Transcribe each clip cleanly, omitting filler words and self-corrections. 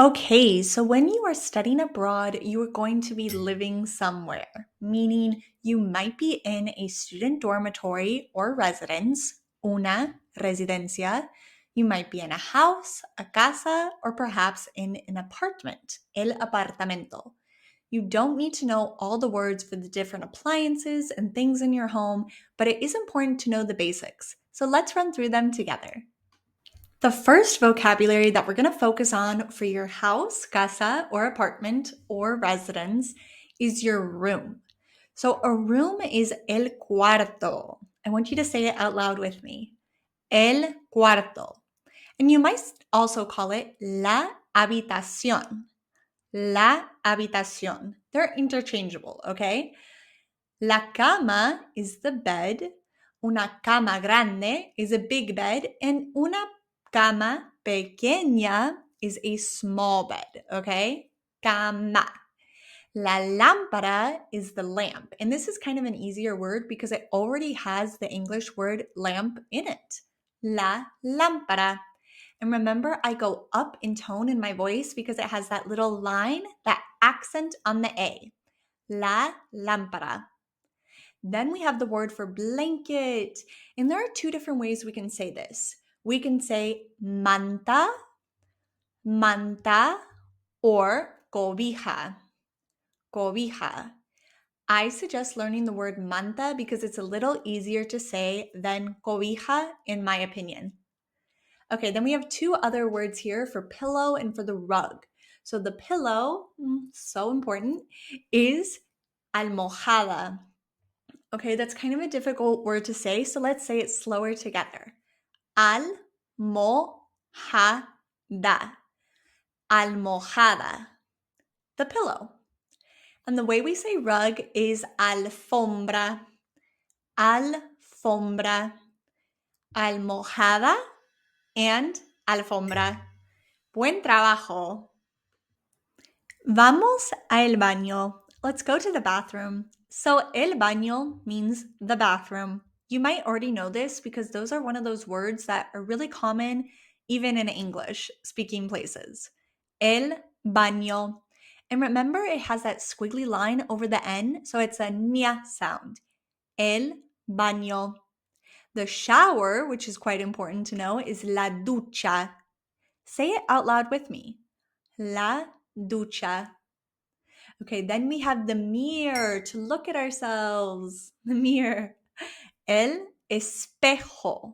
Okay, so when you are studying abroad, you are going to be living somewhere, meaning you might be in a student dormitory or residence, una residencia. You might be in a house, a casa, or perhaps in an apartment, el apartamento. You don't need to know all the words for the different appliances and things in your home, but it is important to know the basics. So let's run through them together. The first vocabulary that we're going to focus on for your house, casa, or apartment, or residence is your room. So a room is el cuarto. I want you to say it out loud with me. El cuarto. And you might also call it la habitación. La habitación. They're interchangeable, okay? La cama is the bed. Una cama grande is a big bed. And una cama pequeña is a small bed, okay? Cama. La lámpara is the lamp. And this is kind of an easier word because it already has the English word lamp in it. La lámpara. And remember, I go up in tone in my voice because it has that little line, that accent on the A. La lámpara. Then we have the word for blanket. And there are two different ways we can say this. We can say manta, manta, or cobija, cobija. I suggest learning the word manta because it's a little easier to say than cobija, in my opinion. Okay, then we have two other words here for pillow and for the rug. So the pillow, so important, is almohada. Okay, that's kind of a difficult word to say, so let's say it slower together. Almohada. Almohada. The pillow. And the way we say rug is alfombra. Alfombra. Almohada and alfombra. Buen trabajo. Vamos al baño. Let's go to the bathroom. So el baño means the bathroom. You might already know this because those are one of those words that are really common even in English speaking places. El baño. And remember, it has that squiggly line over the N, so it's a nya sound. El baño. The shower, which is quite important to know, is la ducha. Say it out loud with me. La ducha. Okay, then we have the mirror to look at ourselves. The mirror. El espejo.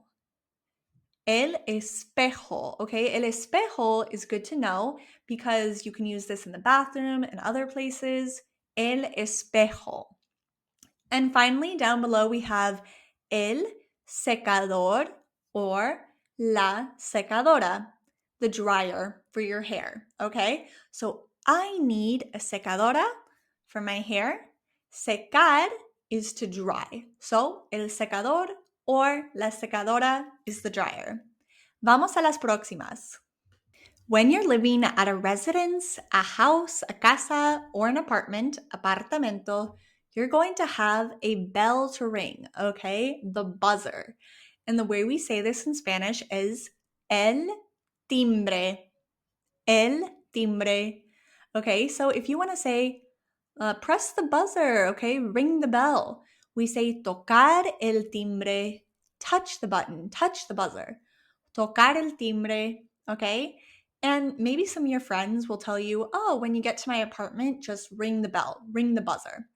El espejo. Okay, el espejo is good to know because you can use this in the bathroom and other places. El espejo. And finally, down below, we have el secador or la secadora, the dryer for your hair. Okay, so I need a secadora for my hair. Secar is to dry. So el secador or la secadora is the dryer. Vamos a las próximas. When you're living at a residence, a house, a casa, or an apartment, apartamento, you're going to have a bell to ring, okay? The buzzer. And the way we say this in Spanish is el timbre. El timbre. Okay, so if you want to say, press the buzzer, okay, ring the bell, we say tocar el timbre, touch the button, touch the buzzer. Tocar el timbre, okay? And maybe some of your friends will tell you, oh, when you get to my apartment, just ring the bell, ring the buzzer.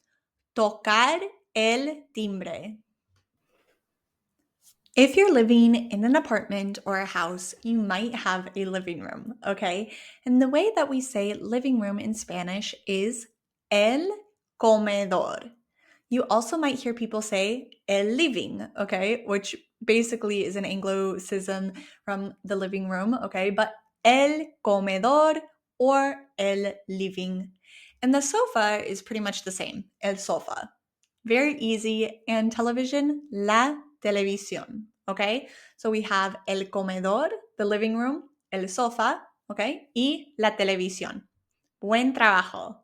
Tocar el timbre. If you're living in an apartment or a house, you might have a living room, okay? And the way that we say living room in Spanish is el comedor. You also might hear people say el living, okay? Which basically is an Anglicism from the living room, okay? But el comedor or el living. And the sofa is pretty much the same, el sofa. Very easy. And television, la televisión, okay? So we have el comedor, the living room, el sofá, okay? Y la televisión. Buen trabajo.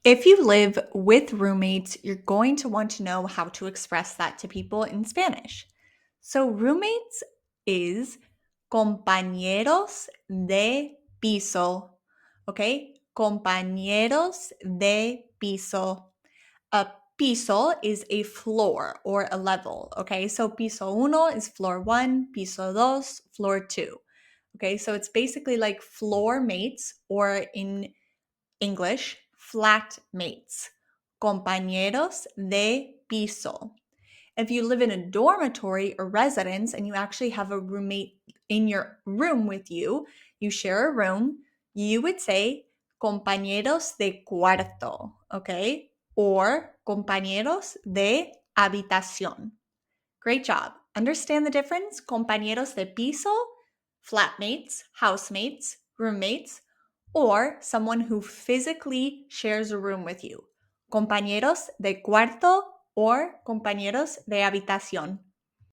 If you live with roommates, you're going to want to know how to express that to people in Spanish. So roommates is compañeros de piso. Okay? Compañeros de piso. A piso is a floor or a level. Okay? So piso uno is floor 1, piso dos, floor 2. Okay? So it's basically like floor mates, or in English, flat mates. Compañeros de piso. If you live in a dormitory or residence and you actually have a roommate in your room with you, you share a room, you would say compañeros de cuarto, okay? Or compañeros de habitación. Great job. Understand the difference? Compañeros de piso, flatmates, housemates, roommates, or someone who physically shares a room with you. Compañeros de cuarto or compañeros de habitación.